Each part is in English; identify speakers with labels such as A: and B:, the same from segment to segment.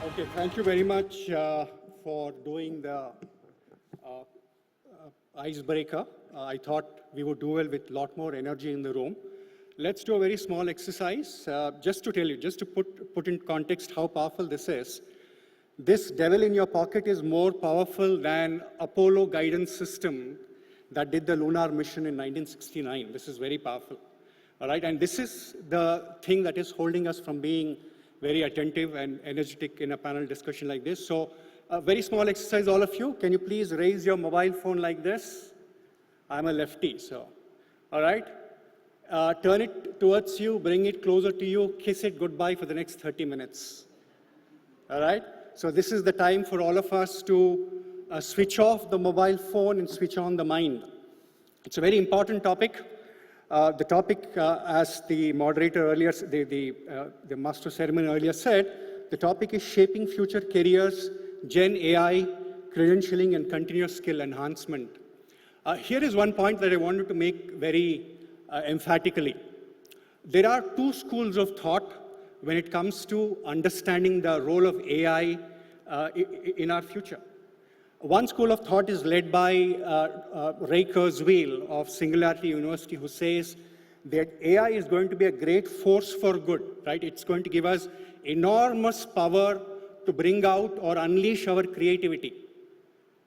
A: Okay, thank you very much for doing the icebreaker. I thought we would do well with a lot more energy in the room. Let's do a very small exercise, just to tell you, just to put in context how powerful this is. This devil in your pocket is more powerful than Apollo guidance system that did the lunar mission in 1969. This is very powerful, all right? And this is the thing that is holding us from being very attentive and energetic in a panel discussion like this. So a very small exercise, all of you. Can you please raise your mobile phone like this? I'm a lefty, so, all right? Turn it towards you, bring it closer to you, kiss it goodbye for the next 30 minutes, all right? So this is the time for all of us to switch off the mobile phone and switch on the mind. It's a very important topic. The topic, as the moderator earlier, the master ceremony earlier said, the topic is shaping future careers, Gen AI, credentialing, and continuous skill enhancement. Here is one point that I wanted to make very emphatically. There are two schools of thought when it comes to understanding the role of AI in our future. One school of thought is led by 𝐏𝐚𝐳𝐿 of Singularity University, who says that AI is going to be a great force for good, right? It's going to give us enormous power to bring out or unleash our creativity.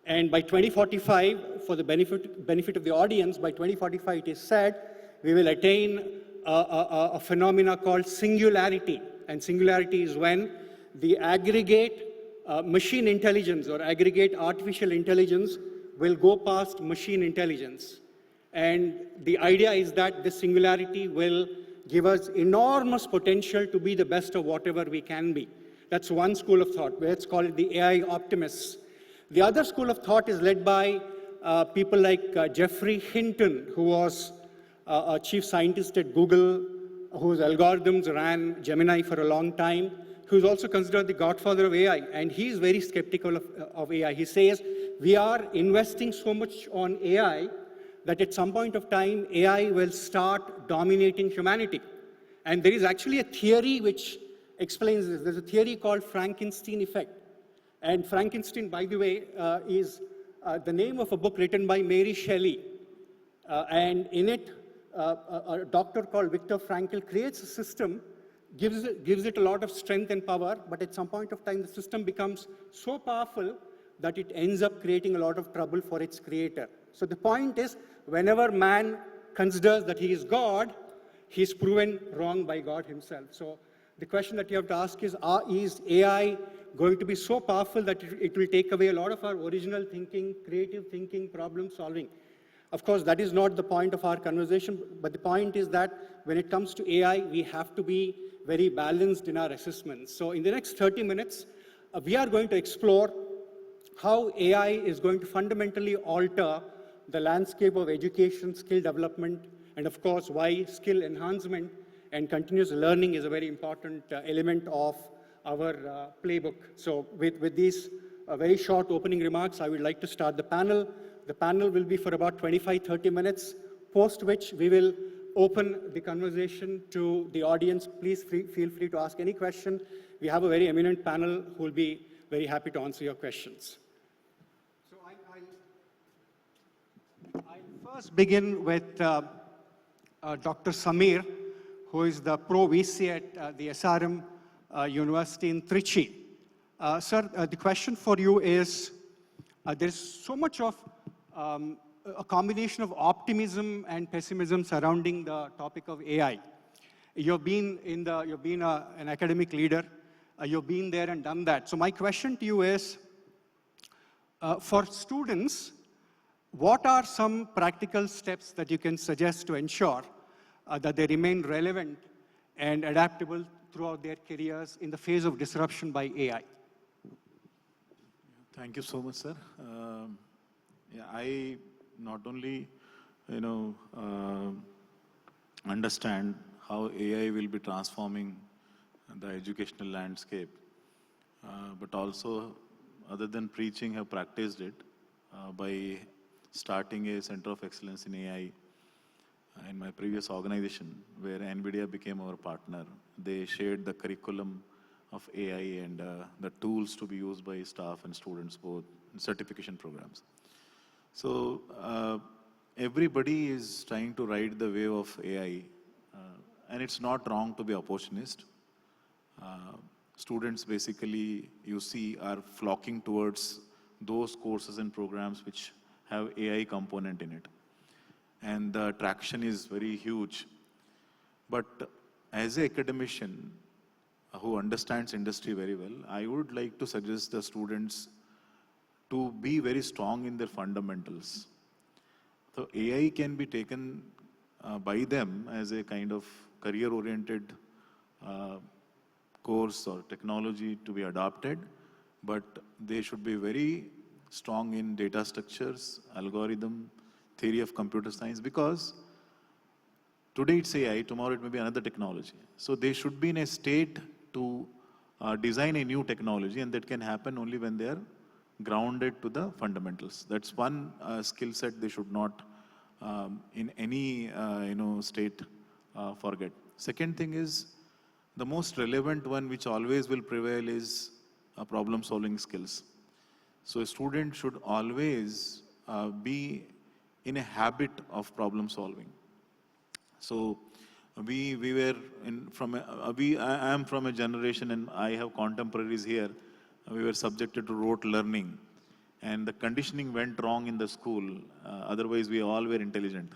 A: And by 2045, for the benefit of the audience, by 2045 it is said, we will attain a phenomena called singularity. And singularity is when the aggregate machine intelligence or aggregate artificial intelligence will go past machine intelligence. And the idea is that the singularity will give us enormous potential to be the best of whatever we can be. That's one school of thought. Let's call it the AI optimists. The other school of thought is led by people like Geoffrey Hinton, who was a chief scientist at Google, whose algorithms ran Gemini for a long time, who's also considered the godfather of AI. And he's very skeptical of AI. He says, we are investing so much on AI that at some point of time, AI will start dominating humanity. And there is actually a theory which explains this. There's a theory called Frankenstein effect. And Frankenstein, by the way, is the name of a book written by Mary Shelley. And in it, a doctor called Viktor Frankl creates a system, gives it a lot of strength and power, but at some point of time, the system becomes so powerful that it ends up creating a lot of trouble for its creator. So the point is, whenever man considers that he is God, he's proven wrong by God himself. So the question that you have to ask is AI going to be so powerful that it will take away a lot of our original thinking, creative thinking, problem solving? Of course, that is not the point of our conversation, but the point is that when it comes to AI, we have to be very balanced in our assessments. So in the next 30 minutes, we are going to explore how AI is going to fundamentally alter the landscape of education, skill development, and of course, why skill enhancement and continuous learning is a very important element of our playbook. So with these very short opening remarks, I would like to start the panel. The panel will be for about 25-30 minutes, post which we will open the conversation to the audience. Please feel free to ask any question. We have a very eminent panel who will be very happy to answer your questions. So I'll first begin with Dr. Sameer, who is the Pro VC at the SRM University in Trichy. Sir, the question for you is, there's so much of a combination of optimism and pessimism surrounding the topic of AI. You've been an academic leader. You've been there and done that. So my question to you is, for students, what are some practical steps that you can suggest to ensure that they remain relevant and adaptable throughout their careers in the face of disruption by AI?
B: Thank you so much, sir. Yeah, I not only, understand how AI will be transforming the educational landscape, but also, other than preaching, have practiced it by starting a Center of Excellence in AI in my previous organization, where NVIDIA became our partner. They shared the curriculum of AI and the tools to be used by staff and students both in certification programs. So everybody is trying to ride the wave of AI, and it's not wrong to be opportunist. Students basically, you see, are flocking towards those courses and programs which have AI component in it. And the traction is very huge. But as an academician who understands industry very well, I would like to suggest the students to be very strong in their fundamentals. So AI can be taken by them as a kind of career-oriented course or technology to be adopted, but they should be very strong in data structures, algorithm, theory of computer science, because today it's AI, tomorrow it may be another technology. So they should be in a state to design a new technology, and that can happen only when they are grounded to the fundamentals. That's one skill set they should not in any state forget. Second thing is, the most relevant one which always will prevail is problem solving skills. So a student should always be in a habit of problem solving. So I am from a generation, and I have contemporaries here, we were subjected to rote learning, and the conditioning went wrong in the school. Otherwise we all were intelligent.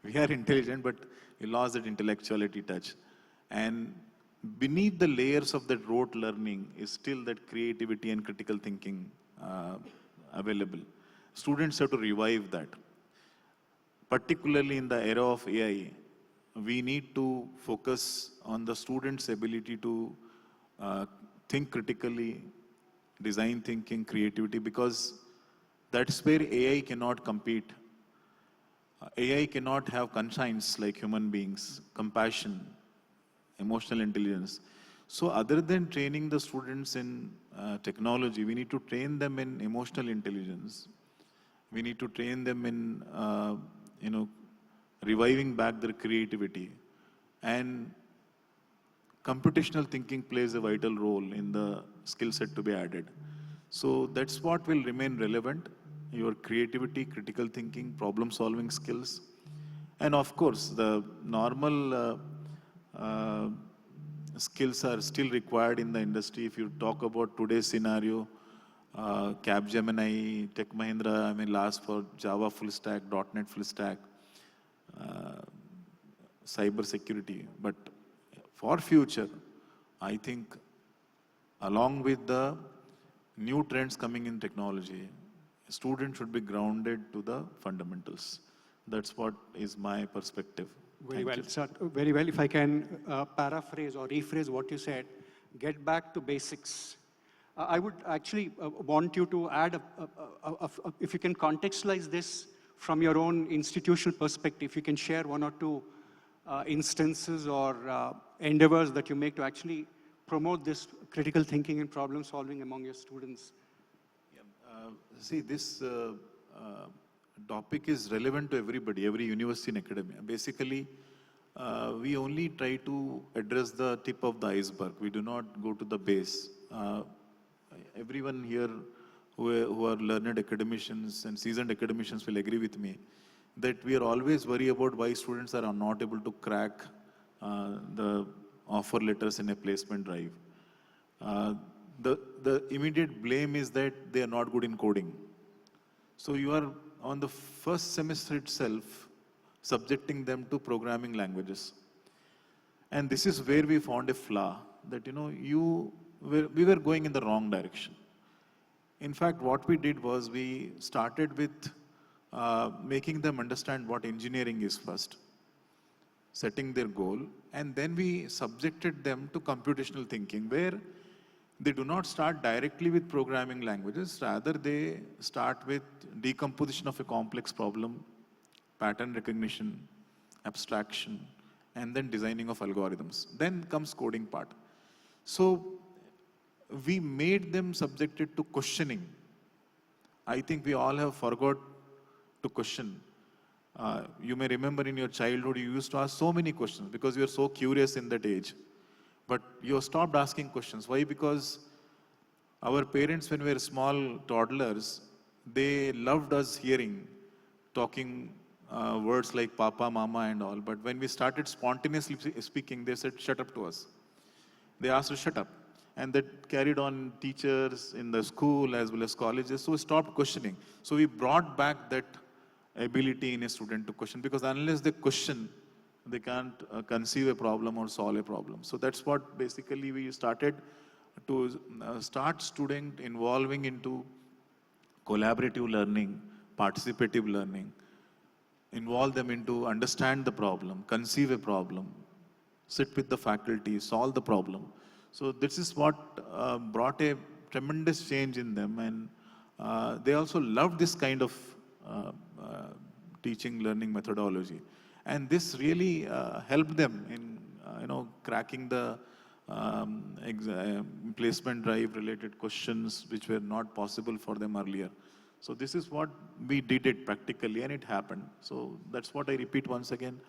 B: We are intelligent, but we lost that intellectuality touch. And beneath the layers of that rote learning is still that creativity and critical thinking available. Students have to revive that. Particularly in the era of AI, we need to focus on the students' ability to think critically, design thinking, creativity, because that's where AI cannot compete. AI cannot have conscience like human beings, compassion, emotional intelligence. So other than training the students in technology, we need to train them in emotional intelligence. We need to train them in, reviving back their creativity. And computational thinking plays a vital role in the skill set to be added. So that's what will remain relevant: your creativity, critical thinking, problem solving skills. And of course, the normal skills are still required in the industry. If you talk about today's scenario, Capgemini, Tech Mahindra, last for Java full stack, .NET full stack, cyber security. But for future, I think along with the new trends coming in technology, students should be grounded to the fundamentals. That's what is my perspective.
A: Very well, sir. Very well. If I can paraphrase or rephrase what you said, get back to basics. I would actually want you to add, if you can contextualize this from your own institutional perspective, you can share one or two instances or endeavors that you make to actually promote this critical thinking and problem solving among your students.
B: Yeah. See, this topic is relevant to everybody, every university and academia. Basically, we only try to address the tip of the iceberg. We do not go to the base. Everyone here who are learned academicians and seasoned academicians will agree with me that we are always worried about why students are not able to crack the offer letters in a placement drive. The immediate blame is that they are not good in coding. So you are on the first semester itself subjecting them to programming languages. And this is where we found a flaw, that we were going in the wrong direction. In fact, what we did was we started with making them understand what engineering is first, setting their goal, and then we subjected them to computational thinking, where they do not start directly with programming languages, rather they start with decomposition of a complex problem, pattern recognition, abstraction, and then designing of algorithms. Then comes coding part. So we made them subjected to questioning. I think we all have forgot to question. You may remember in your childhood, you used to ask so many questions because you were so curious in that age. But you stopped asking questions. Why? Because our parents, when we were small toddlers, they loved us hearing, talking words like papa, mama and all. But when we started spontaneously speaking, they said, shut up to us. They asked us to shut up. And that carried on teachers in the school as well as colleges. So we stopped questioning. So we brought back that ability in a student to question, because unless they question, they can't conceive a problem or solve a problem. So that's what basically we started to start student involving into collaborative learning, participative learning, involve them into understand the problem, conceive a problem, sit with the faculty, solve the problem. So this is what brought a tremendous change in them, and they also loved this kind of teaching learning methodology. And this really helped them in cracking the placement drive related questions which were not possible for them earlier. So this is what we did it practically, and it happened. So that's what I repeat once again.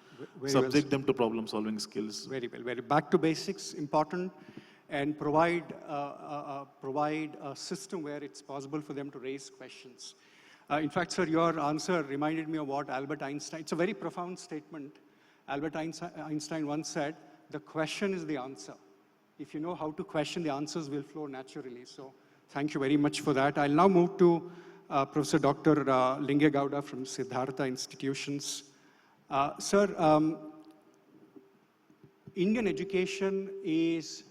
B: Subject them to problem solving skills.
A: Very well. Very back to basics, important, and provide a system where it's possible for them to raise questions. In fact, sir, your answer reminded me of what Albert Einstein, it's a very profound statement. Albert Einstein once said, the question is the answer. If you know how to question, the answers will flow naturally. So thank you very much for that. I'll now move to Professor Dr. 𝐿𝐴𝐵𝐢 from Siddhartha Institutions. Sir, Indian education is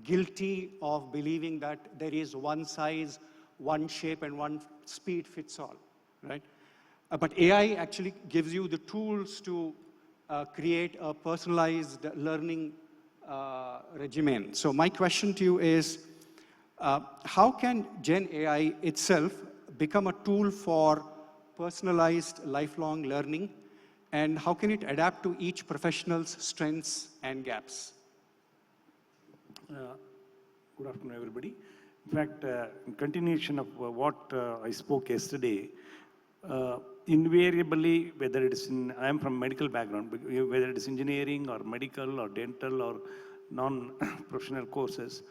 A: guilty of believing that there is one size, one shape, and one speed fits all, right? But AI actually gives you the tools to create a personalized learning regimen. So my question to you is, how can GenAI itself become a tool for personalized lifelong learning, and how can it adapt to each professional's strengths and gaps?
C: Good afternoon, everybody. In fact, in continuation of what I spoke yesterday, invariably, whether it is I am from medical background, whether it is engineering or medical or dental or non-professional courses,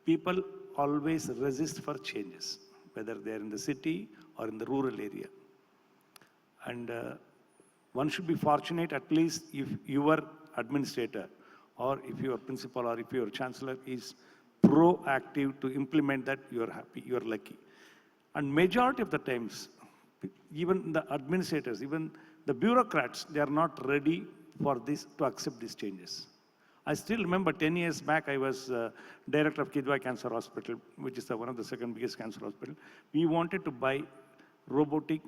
C: people always resist for changes, whether they're in the city or in the rural area. And one should be fortunate, at least if your administrator or if your principal or if your chancellor is proactive to implement that, you're happy, you're lucky. And majority of the times, even the administrators, even the bureaucrats, they are not ready for this, to accept these changes. I still remember 10 years back, I was director of 𝐾𝐲𝐻 Cancer Hospital, which is one of the second biggest cancer hospital. We wanted to buy robotic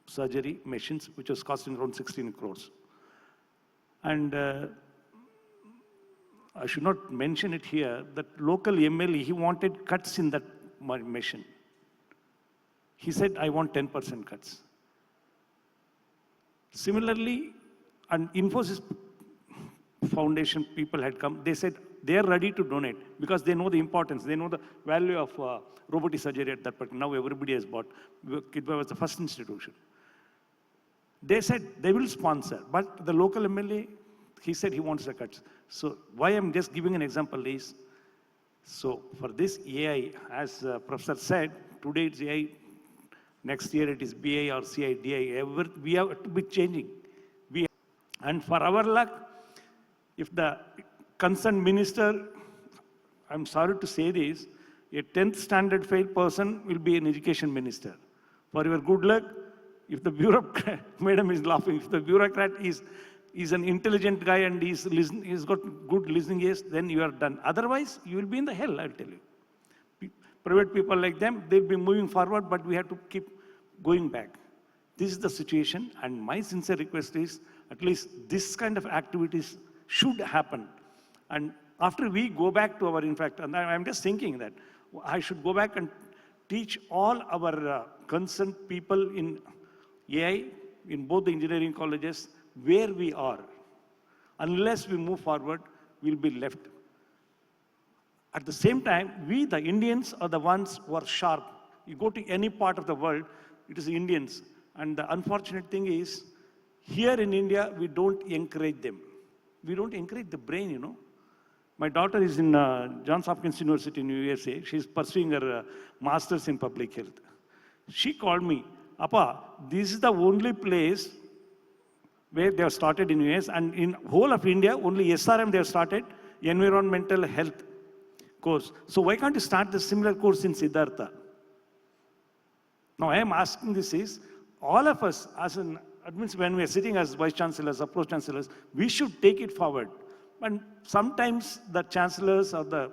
C: surgery machines, which was costing around 16 crores. And I should not mention it here, that local MLA, he wanted cuts in that machine. He said, I want 10% cuts. Similarly, and Infosys Foundation people had come, they said they are ready to donate because they know the importance, they know the value of robotic surgery at that point. Now everybody has bought. 𝐿𝐴𝐵𝐢 was the first institution. They said they will sponsor, but the local MLA, he said he wants the cuts. So why I'm just giving an example is, so for this AI, as Professor said, today it's AI, next year it is BI or CI, DI, we have to be changing. And for our luck, if the concerned minister, I'm sorry to say this, a 10th standard failed person will be an education minister. For your good luck, if the bureaucrat, madam is laughing, if the bureaucrat is an intelligent guy and he's got good listening ears, then you are done. Otherwise, you will be in the hell, I'll tell you. Private people like them, they'll be moving forward, but we have to keep going back. This is the situation, and my sincere request is, at least this kind of activities should happen. And after we go back to our, in fact, and I'm just thinking that I should go back and teach all our concerned people in AI, in both the engineering colleges, where we are. Unless we move forward, we'll be left. At the same time, we, the Indians, are the ones who are sharp. You go to any part of the world, it is the Indians. And the unfortunate thing is, here in India, we don't encourage them. We don't encourage the brain, you know. My daughter is in Johns Hopkins University in USA. She's pursuing her master's in public health. She called me, Appa, this is the only place where they have started in US, and in whole of India, only SRM they have started environmental health course. So why can't you start the similar course in Siddhartha? Now I am asking this is, all of us as an when we are sitting as vice chancellors or pro chancellors, we should take it forward. And sometimes the chancellors or the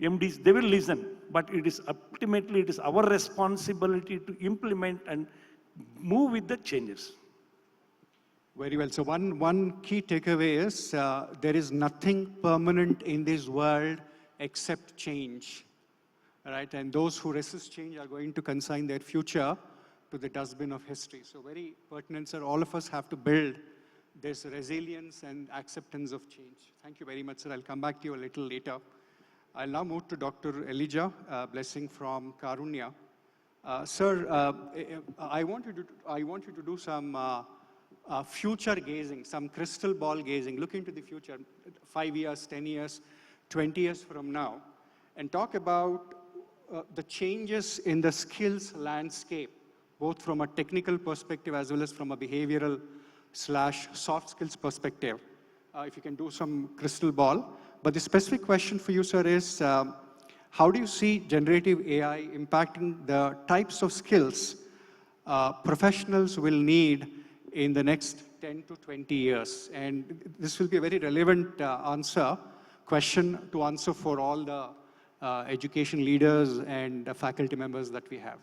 C: MDs, they will listen, but it is ultimately, it is our responsibility to implement and move with the changes.
A: Very well. So one key takeaway is there is nothing permanent in this world except change, right? And those who resist change are going to consign their future to the dustbin of history. So very pertinent, sir. All of us have to build this resilience and acceptance of change. Thank you very much, sir. I'll come back to you a little later. I'll now move to Dr. Elijah Blessing from Karunya. Sir, I want you to do some future gazing, some crystal ball gazing. Look into the future, 5 years, 10 years, 20 years from now, and talk about the changes in the skills landscape, both from a technical perspective as well as from a behavioral / soft skills perspective. If you can do some crystal ball. But the specific question for you, sir, is how do you see generative AI impacting the types of skills professionals will need in the next 10 to 20 years? And this will be a very relevant question to answer for all the education leaders and faculty members that we have.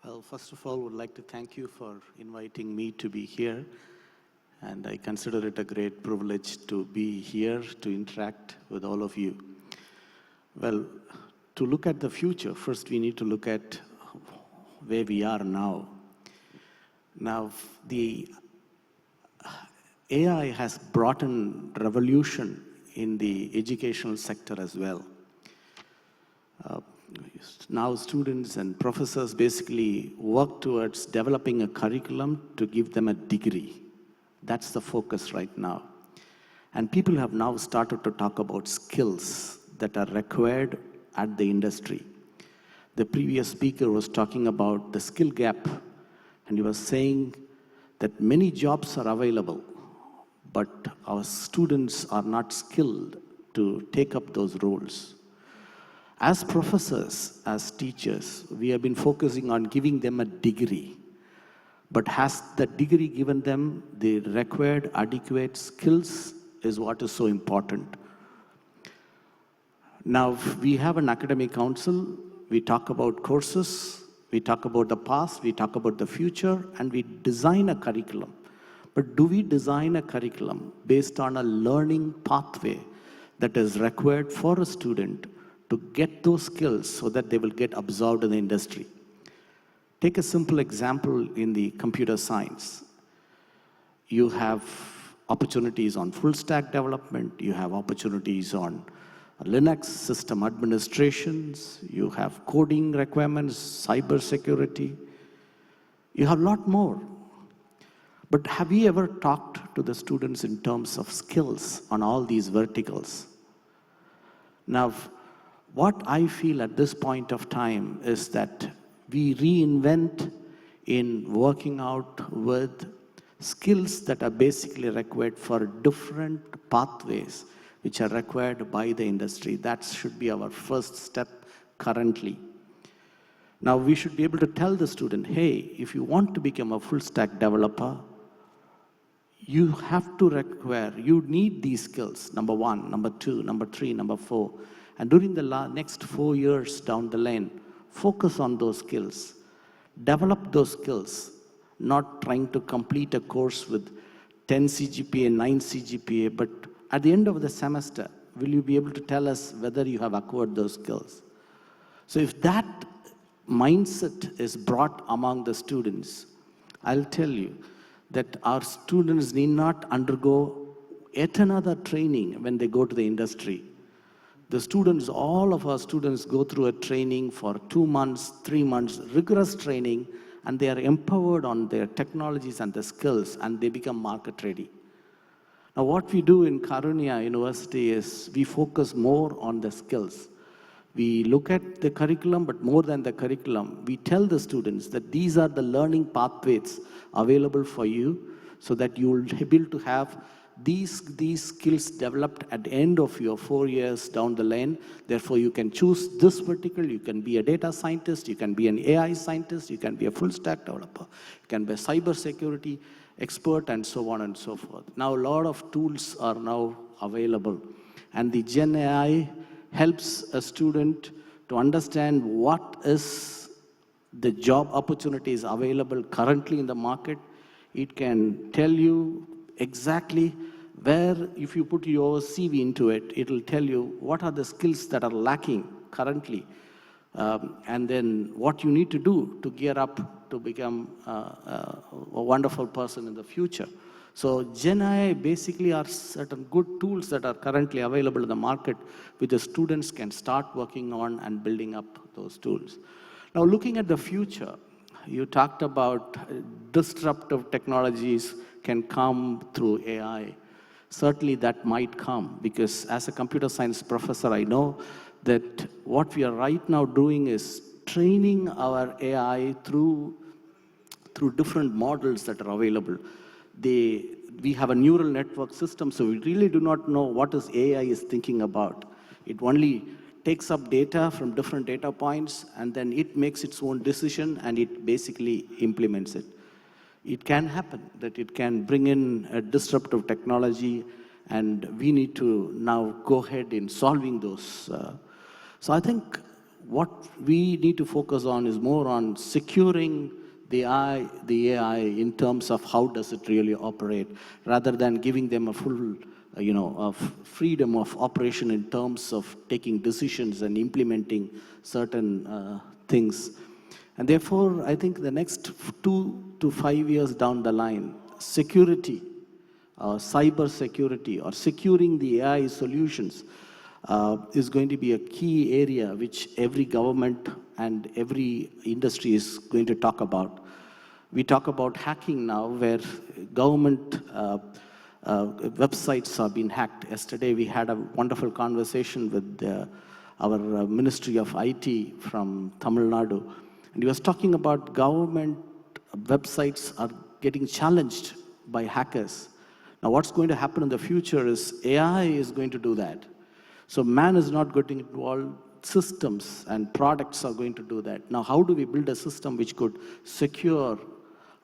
D: Well, first of all, I would like to thank you for inviting me to be here. And I consider it a great privilege to be here to interact with all of you. Well, to look at the future, first we need to look at where we are now. Now, the AI has brought in revolution in the educational sector as well. Now students and professors basically work towards developing a curriculum to give them a degree. That's the focus right now. And people have now started to talk about skills that are required at the industry. The previous speaker was talking about the skill gap, and he was saying that many jobs are available, but our students are not skilled to take up those roles. As professors, as teachers, we have been focusing on giving them a degree. But has the degree given them the required adequate skills is what is so important. Now, we have an academic council. We talk about courses. We talk about the past. We talk about the future. And we design a curriculum. But do we design a curriculum based on a learning pathway that is required for a student to get those skills so that they will get absorbed in the industry? Take a simple example in the computer science. You have opportunities on full stack development. You have opportunities on Linux system administrations. You have coding requirements, cyber security. You have a lot more. But have you ever talked to the students in terms of skills on all these verticals? Now, what I feel at this point of time is that we reinvent in working out with skills that are basically required for different pathways which are required by the industry. That should be our first step currently. Now, we should be able to tell the student, hey, if you want to become a full stack developer, you have to require, you need these skills, number 1, number 2, number 3, number 4. And during the next 4 years down the lane, focus on those skills. Develop those skills, not trying to complete a course with 10 CGPA, 9 CGPA, but at the end of the semester, will you be able to tell us whether you have acquired those skills? So if that mindset is brought among the students, I'll tell you that our students need not undergo yet another training when they go to the industry. The students, all of our students go through a training for 2 months, 3 months, rigorous training, and they are empowered on their technologies and the skills, and they become market ready. Now, Now, what we do in Karunya University is we focus more on the skills. We look at the curriculum, but more than the curriculum, we tell the students that these are the learning pathways available for you so that you will be able to have these skills developed at the end of your 4 years down the line. Therefore, you can choose this vertical. You can be a data scientist. You can be an AI scientist. You can be a full stack developer. You can be a cyber security expert, and so on and so forth. Now, a lot of tools are now available. And the GenAI helps a student to understand what is the job opportunities available currently in the market. It can tell you exactly where, if you put your CV into it, it will tell you what are the skills that are lacking currently, and then what you need to do to gear up to become a wonderful person in the future. So GenAI basically are certain good tools that are currently available in the market, which the students can start working on and building up those tools. Now, looking at the future, you talked about disruptive technologies can come through AI. Certainly that might come, because as a computer science professor, I know that what we are right now doing is training our AI through different models that are available. We have a neural network system, so we really do not know what is AI is thinking about. It only takes up data from different data points, and then it makes its own decision, and it basically implements it. It can happen that it can bring in a disruptive technology, and we need to now go ahead in solving those. So I think what we need to focus on is more on securing the AI in terms of how does it really operate, rather than giving them a full of freedom of operation in terms of taking decisions and implementing certain things. And therefore, I think the next 2 to 5 years down the line, security, cyber security, or securing the AI solutions is going to be a key area which every government and every industry is going to talk about. We talk about hacking now, where government websites are being hacked. Yesterday, we had a wonderful conversation with our Ministry of IT from Tamil Nadu. And he was talking about government websites are getting challenged by hackers. Now, what's going to happen in the future is AI is going to do that. So man is not getting involved. Systems and products are going to do that. Now, how do we build a system which could secure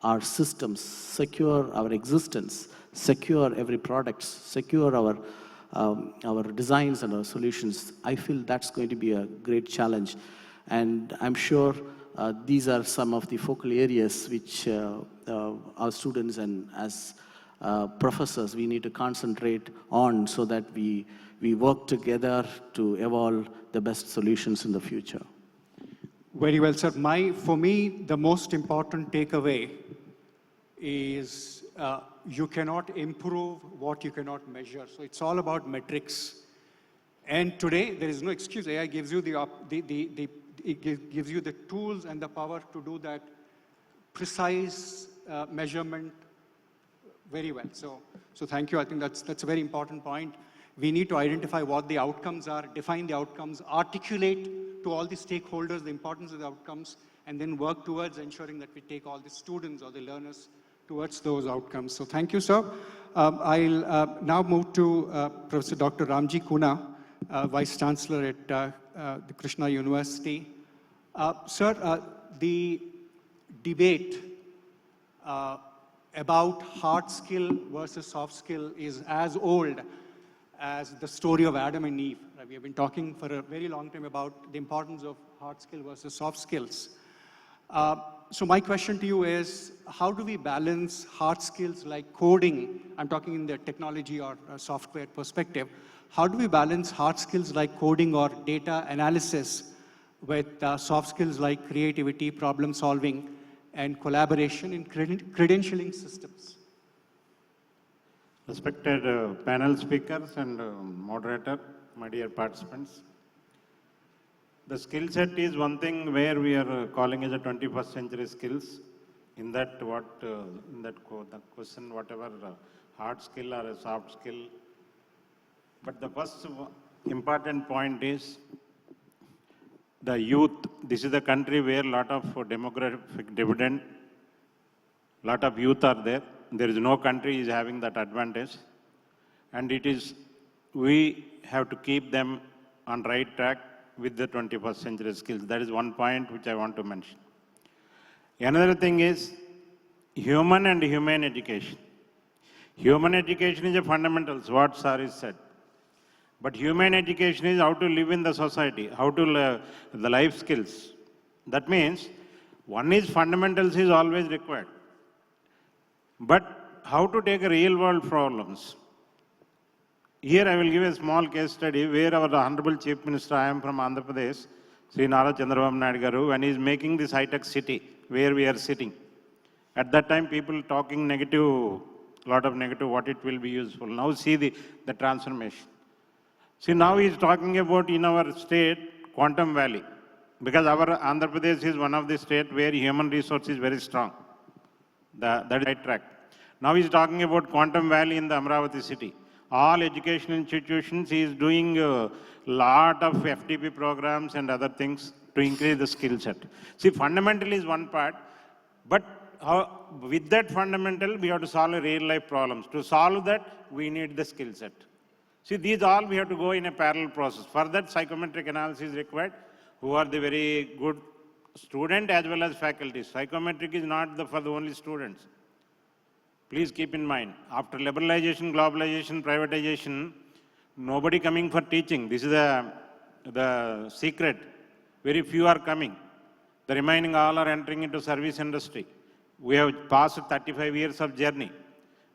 D: our systems, secure our existence, secure every product, secure our designs and our solutions? I feel that's going to be a great challenge. And I'm sure these are some of the focal areas which our students and as professors we need to concentrate on, so that we work together to evolve the best solutions in the future.
A: Very well, sir. For me, the most important takeaway is you cannot improve what you cannot measure. So it's all about metrics. And today, there is no excuse. AI gives you gives you the tools and the power to do that precise measurement very well. So thank you. I think that's a very important point. We need to identify what the outcomes are, define the outcomes, articulate to all the stakeholders the importance of the outcomes, and then work towards ensuring that we take all the students or the learners towards those outcomes. So thank you, sir. I'll now move to Professor Dr. Ramji Kuna, Vice-Chancellor at the Krishna University. Sir, the debate about hard skill versus soft skill is as old as the story of Adam and Eve. We have been talking for a very long time about the importance of hard skill versus soft skills. So my question to you is, how do we balance hard skills like coding? I'm talking in the technology or software perspective. How do we balance hard skills like coding or data analysis with soft skills like creativity, problem solving, and collaboration in credentialing systems?
E: Respected panel speakers and moderator, my dear participants. The skill set is one thing where we are calling as a 21st century skills. In that, the question, whatever hard skill or a soft skill. But the first important point is the youth. This is the country where a lot of demographic dividend, lot of youth are there. There is no country is having that advantage. And it is, we have to keep them on right track with the 21st century skills. That is one point which I want to mention. Another thing is human and humane education. Human education is a fundamentals, what sir has said. But human education is how to live in the society, how to live the life skills. That means one is fundamentals is always required. But how to take real world problems. Here I will give a small case study where our Honorable Chief Minister, I am from Andhra Pradesh, Sri Nara Chandrababu Naidu Garu, when he is making this high-tech city where we are sitting. At that time, people talking negative, lot of negative, what it will be useful. Now see the transformation. See, now he is talking about in our state, Quantum Valley. Because our Andhra Pradesh is one of the states where human resource is very strong. That is right track. Now he is talking about Quantum Valley in the Amravati city. All educational institutions, he is doing a lot of FTP programs and other things to increase the skill set. See, fundamental is one part, but with that fundamental, we have to solve real life problems. To solve that, we need the skill set. See, these all we have to go in a parallel process. For that, psychometric analysis is required, who are the very good student as well as faculty. Psychometric is not for the only students. Please keep in mind, after liberalization, globalization, privatization, nobody coming for teaching. This is the secret. Very few are coming. The remaining all are entering into service industry. We have passed 35 years of journey.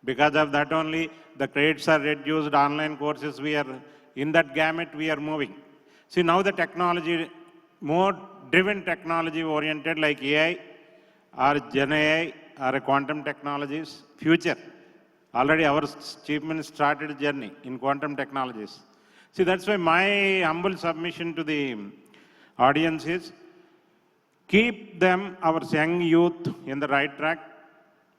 E: Because of that only, the credits are reduced, online courses, we are, in that gamut, we are moving. See, now the technology, more driven technology oriented like AI or GenAI or quantum technologies, future. Already our Chief Minister started a journey in quantum technologies. See, that's why my humble submission to the audience is, keep them, our young youth, in the right track.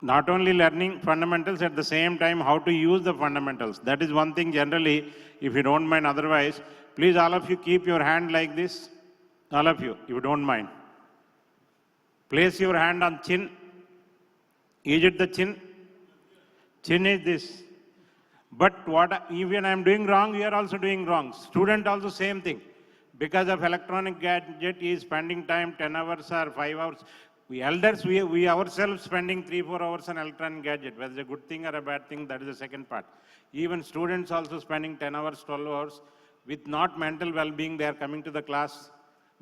E: Not only learning fundamentals, at the same time, how to use the fundamentals. That is one thing generally, if you don't mind otherwise, please all of you keep your hand like this. All of you, if you don't mind. Place your hand on chin. Is it the chin? Chin is this. But even I am doing wrong, you are also doing wrong. Student also same thing. Because of electronic gadget, he is spending time 10 hours or 5 hours. We elders, we ourselves spending 3-4 hours on electronic gadget. Whether it's a good thing or a bad thing, that is the second part. Even students also spending 10 hours, 12 hours. With not mental well-being, they are coming to the class.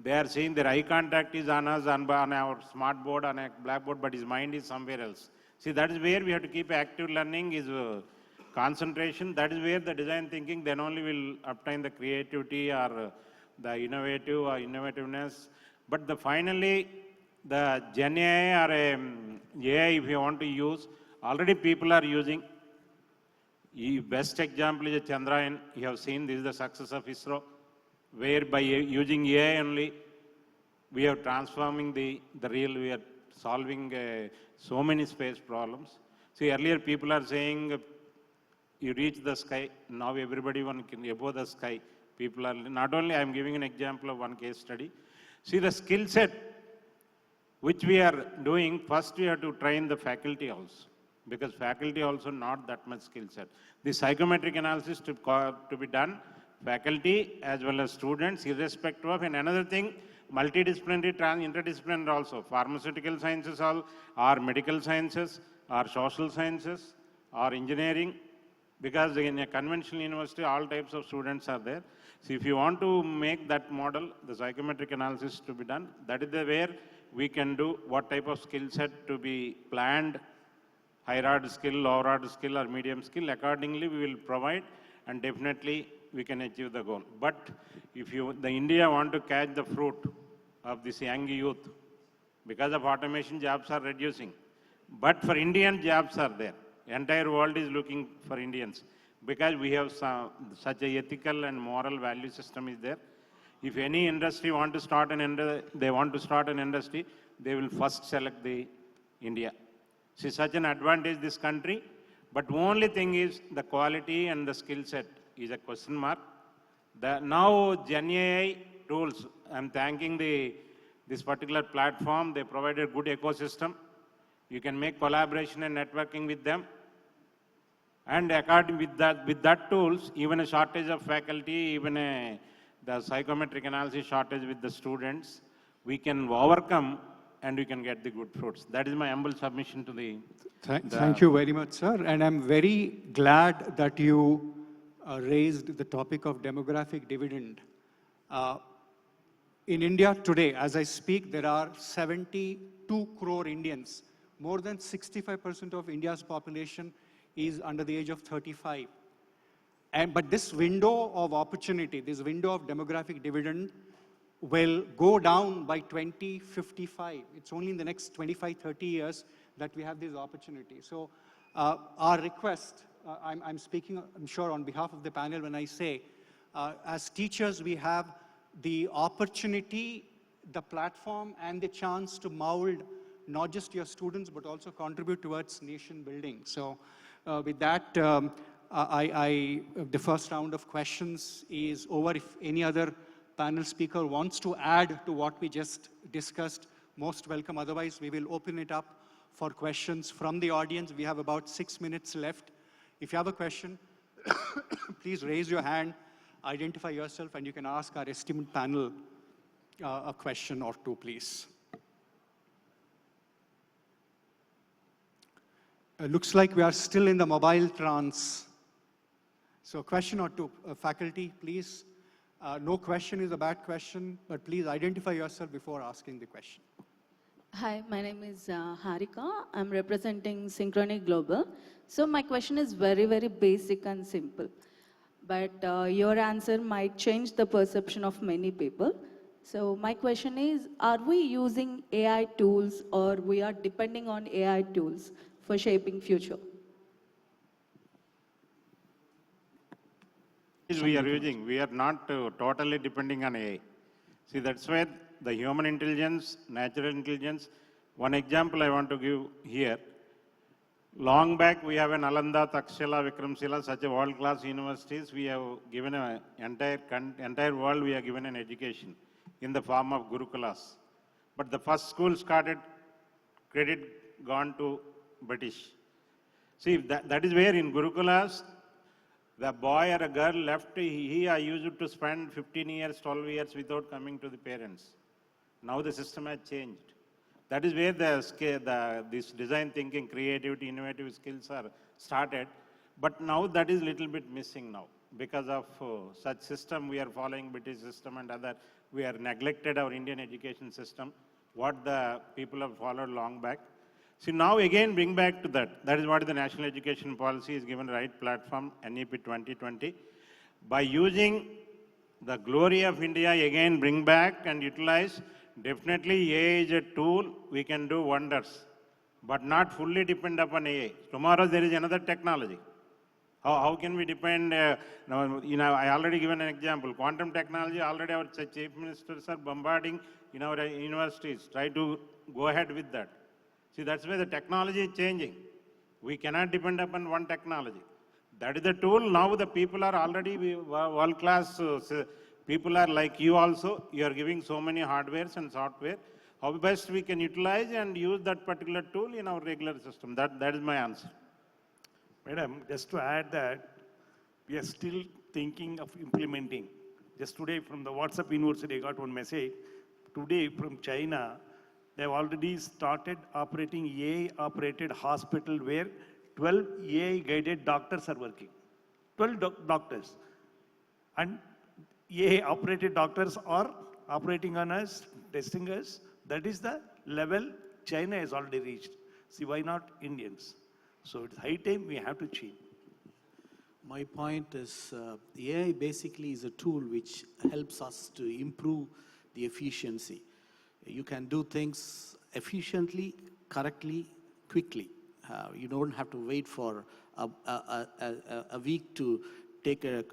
E: They are saying their eye contact is on us, on our smart board, on a blackboard, but his mind is somewhere else. See, that is where we have to keep active learning, is concentration. That is where the design thinking then only will obtain the creativity or the innovative or innovativeness. But finally, the GenAI or AI, if you want to use, already people are using. The best example is Chandrayaan. You have seen this is the success of ISRO, where by using AI only, we are transforming the real, we are solving so many space problems. See, earlier people are saying, you reach the sky, now everybody can above the sky. People are, not only, I am giving an example of one case study. See, the skill set, which we are doing, first we have to train the faculty also, because faculty also not that much skill set. The psychometric analysis to be done, faculty as well as students, irrespective of, and another thing, multidisciplinary, interdisciplinary also, pharmaceutical sciences or medical sciences, or social sciences, or engineering, because in a conventional university, all types of students are there. So if you want to make that model, the psychometric analysis to be done, that is where we can do what type of skill set to be planned, higher order skill, lower order skill, or medium skill. Accordingly, we will provide, and definitely we can achieve the goal. But if the India want to catch the fruit of this young youth, because of automation, jobs are reducing. But for Indian, jobs are there. Entire world is looking for Indians, because we have such a ethical and moral value system is there. If any industry want to start an industry, they will first select the India. See, such an advantage this country, But only thing is the quality and the skill set is a question mark. Now GenAI tools, I'm thanking this particular platform. They provided good ecosystem. You can make collaboration and networking with them. And according with that tools, even a shortage of faculty, even the psychometric analysis shortage with the students, we can overcome and we can get the good fruits. That is my humble submission to the...
A: Thank you very much, sir. And I'm very glad that you raised the topic of demographic dividend. In India today, as I speak, there are 72 crore Indians. More than 65% of India's population is under the age of 35. But this window of opportunity, this window of demographic dividend will go down by 2055. It's only in the next 25, 30 years that we have this opportunity. So our request, I'm speaking, I'm sure, on behalf of the panel when I say, as teachers, we have the opportunity, the platform, and the chance to mold not just your students, but also contribute towards nation building. So with that, the first round of questions is over. If any other panel speaker wants to add to what we just discussed, most welcome. Otherwise, we will open it up for questions from the audience. We have about 6 minutes left. If you have a question, please raise your hand, identify yourself, and you can ask our esteemed panel a question or two, please. Looks like we are still in the mobile trance. So a question or two. Faculty, please. No question is a bad question, but please identify yourself before asking the question.
F: Hi, my name is Harika. I'm representing Synchronic Global. So my question is very, very basic and simple. But your answer might change the perception of many people. So my question is, are we using AI tools or we are depending on AI tools for shaping future?
E: We are using, we are not totally depending on AI. See, that's where the human intelligence, natural intelligence, one example I want to give here. Long back, we have an Nalanda, Takshila, Vikramshila, such a world-class universities. We have given an entire world, we have given an education in the form of Gurukulas. But the first school started, credit gone to British. See, that is where in Gurukulas, the boy or a girl left, he used to spend 15 years, 12 years without coming to the parents. Now the system has changed. That is where this design thinking, creativity, innovative skills are started. But now that is a little bit missing now. Because of such system, we are following British system and other, we are neglected our Indian education system, what the people have followed long back. See, now again bring back to that. That is what the National Education Policy is given right platform, NEP 2020. By using the glory of India, again bring back and utilize, definitely AI is a tool, we can do wonders, but not fully depend upon AI. Tomorrow there is another technology. How can we depend, I already given an example, quantum technology, already our chief ministers are bombarding in our universities, try to go ahead with that. See, that's where the technology is changing. We cannot depend upon one technology. That is the tool. Now the people are already world-class. People are like you also. You are giving so many hardwares and software. How best we can utilize and use that particular tool in our regular system. That is my answer.
C: Madam, just to add that, we are still thinking of implementing. Just today from the WhatsApp University, I got one message. Today from China, they have already started operating AI-operated hospital where 12 AI-guided doctors are working. 12 doctors. And AI-operated doctors are operating on us, testing us. That is the level China has already reached. See, why not Indians? So it's high time we have to change.
D: My point is, AI basically is a tool which helps us to improve the efficiency. You can do things efficiently, correctly, quickly. You don't have to wait for a week to take a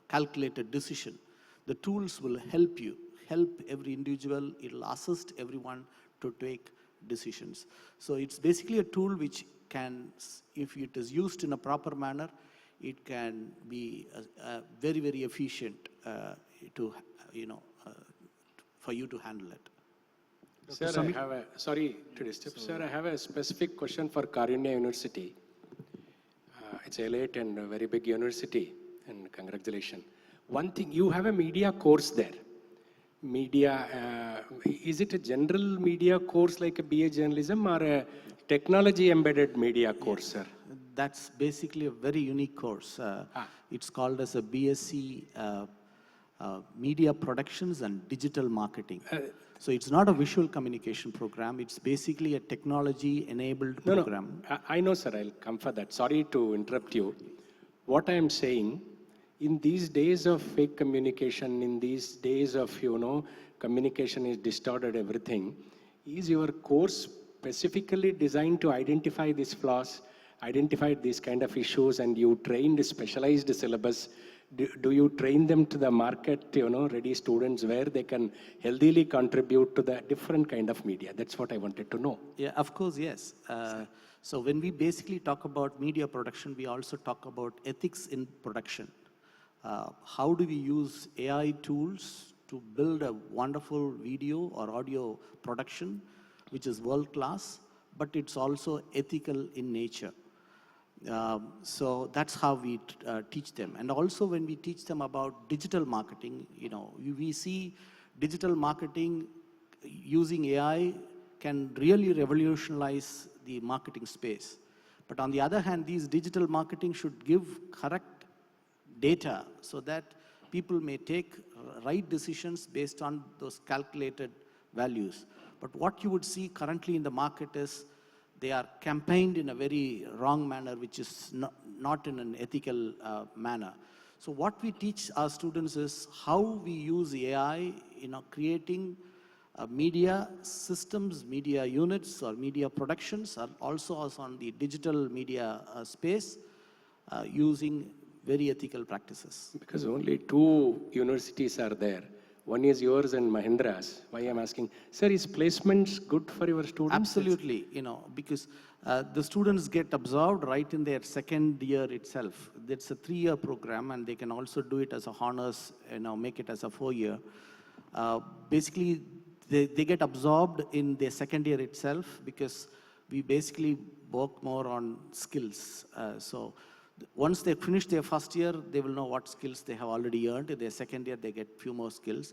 D: calculated decision. The tools will help you, help every individual. It will assist everyone to take decisions. So it's basically a tool which if it is used in a proper manner, it can be very, very efficient to, for you to handle it.
G: Sir, I have a, sorry to disturb. Sir, I have a specific question for Karunya University. It's a late and a very big university, and congratulations. One thing, you have a media course there. Media, is it a general media course like a BA journalism or a technology embedded media course, sir?
D: That's basically a very unique course. It's called as a BSc Media Productions and Digital Marketing. So it's not a visual communication program. It's basically a technology-enabled program.
G: No, I know, sir. I'll come for that. Sorry to interrupt you. What I am saying, in these days of fake communication, in these days of, communication is distorted, everything, is your course specifically designed to identify these flaws, identify these kind of issues, and you trained a specialized syllabus? Do you train them to the market, ready students where they can healthily contribute to the different kind of media? That's what I wanted to know.
D: Yeah, of course, yes. So when we basically talk about media production, we also talk about ethics in production. How do we use AI tools to build a wonderful video or audio production, which is world-class, but it's also ethical in nature. So that's how we teach them. And also when we teach them about digital marketing, we see digital marketing using AI can really revolutionize the marketing space. But on the other hand, these digital marketing should give correct data so that people may take right decisions based on those calculated values. But what you would see currently in the market is they are campaigned in a very wrong manner, which is not in an ethical manner. So what we teach our students is how we use AI in creating media systems, media units, or media productions, or also on the digital media space, using very ethical practices.
G: Because only 2 universities are there. One is yours and Mahindra's. Why I'm asking, sir, is placements good for your students?
D: Absolutely, because the students get absorbed right in their second year itself. It's a 3-year program, and they can also do it as a honors, make it as a 4-year. Basically, they get absorbed in their second year itself because we basically work more on skills. So once they finish their first year, they will know what skills they have already earned. In their second year, they get few more skills.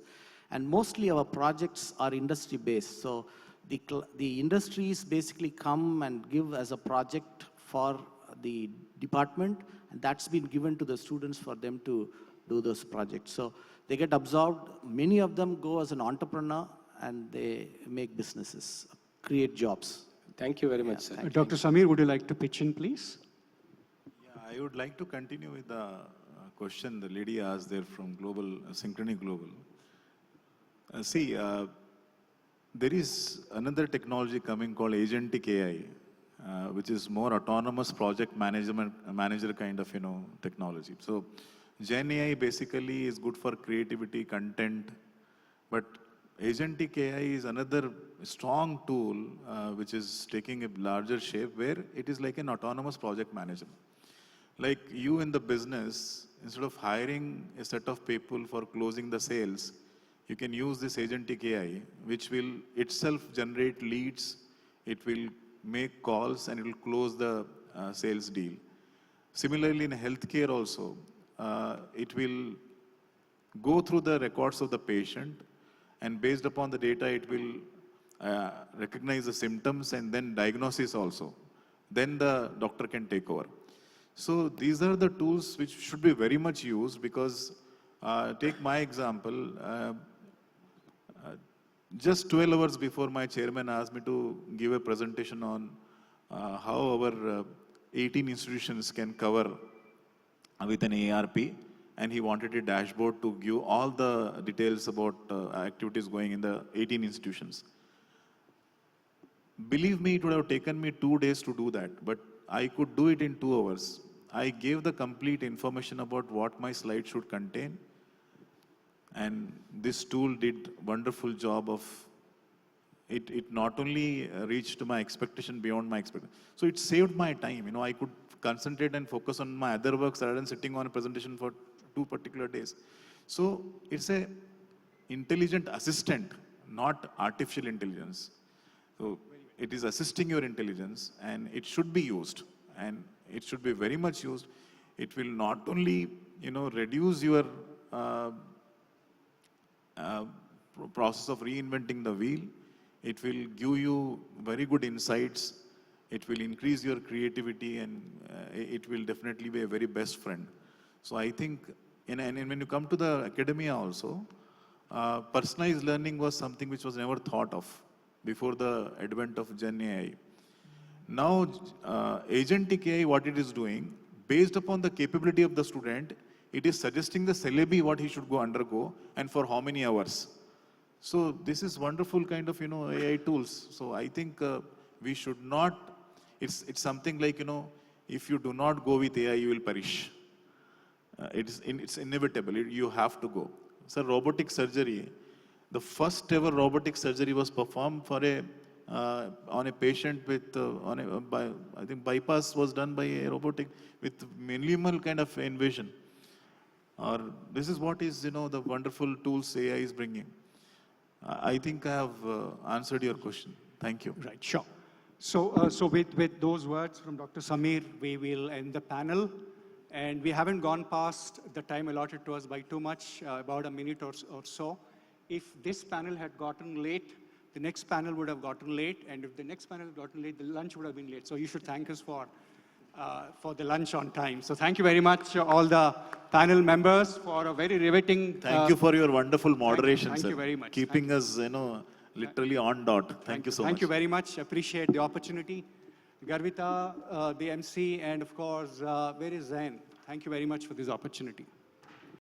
D: And mostly our projects are industry-based. So the industries basically come and give as a project for the department, and that's been given to the students for them to do those projects. So they get absorbed. Many of them go as an entrepreneur, and they make businesses, create jobs.
G: Thank you very much, sir.
A: Dr. Sameer, would you like to pitch in, please?
B: I would like to continue with the question the lady asked there from Synchrony Global. There is another technology coming called agentic AI, which is more autonomous project manager kind of technology. So GenAI basically is good for creativity, content, but agentic AI is another strong tool which is taking a larger shape where it is like an autonomous project manager. Like you in the business, instead of hiring a set of people for closing the sales, you can use this agentic AI, which will itself generate leads, it will make calls, and it will close the sales deal. Similarly, in healthcare also, it will go through the records of the patient, and based upon the data, it will recognize the symptoms and then diagnosis also. Then the doctor can take over. So these are the tools which should be very much used because, take my example, just 12 hours before my chairman asked me to give a presentation on how our 18 institutions can cover with an ARP, and he wanted a dashboard to give all the details about activities going in the 18 institutions. Believe me, it would have taken me 2 days to do that, but I could do it in 2 hours. I gave the complete information about what my slide should contain, and this tool did wonderful job of it not only reached my expectation beyond my expectation. So it saved my time. You know, I could concentrate and focus on my other works rather than sitting on a presentation for 2 particular days. So it's a intelligent assistant, not artificial intelligence. So it is assisting your intelligence, and it should be used, and it should be very much used. It will not only, you know, reduce your process of reinventing the wheel. It will give you very good insights. It will increase your creativity, and it will definitely be a very best friend. So I think, and when you come to the academia also, personalized learning was something which was never thought of before the advent of GenAI. Now, agentic AI, what it is doing, based upon the capability of the student, it is suggesting the syllabi what he should go undergo and for how many hours. So this is wonderful kind of, you know, AI tools. So I think we should not, it's something like, you know, if you do not go with AI, you will perish. It's inevitable, you have to go. So robotic surgery, the first ever robotic surgery was performed for on a patient with, I think bypass was done by a robotic with minimal kind of invasion. Or this is what is, you know, the wonderful tools AI is bringing. I think I have answered your question. Thank you.
A: Right, sure. So with those words from Dr. Sameer, we will end the panel. And we haven't gone past the time allotted to us by too much, about a minute or so. If this panel had gotten late, the next panel would have gotten late. And if the next panel had gotten late, the lunch would have been late. So you should thank us for the lunch on time. So thank you very much, all the panel members, for a very riveting...
B: Thank you for your wonderful moderation,
A: thank
B: sir.
A: You very much.
B: Keeping us, you know, literally on dot. Thank you so much.
A: Thank you very much. Appreciate the opportunity. Garvita, the MC, and of course, where is Zain? Thank you very much for this opportunity.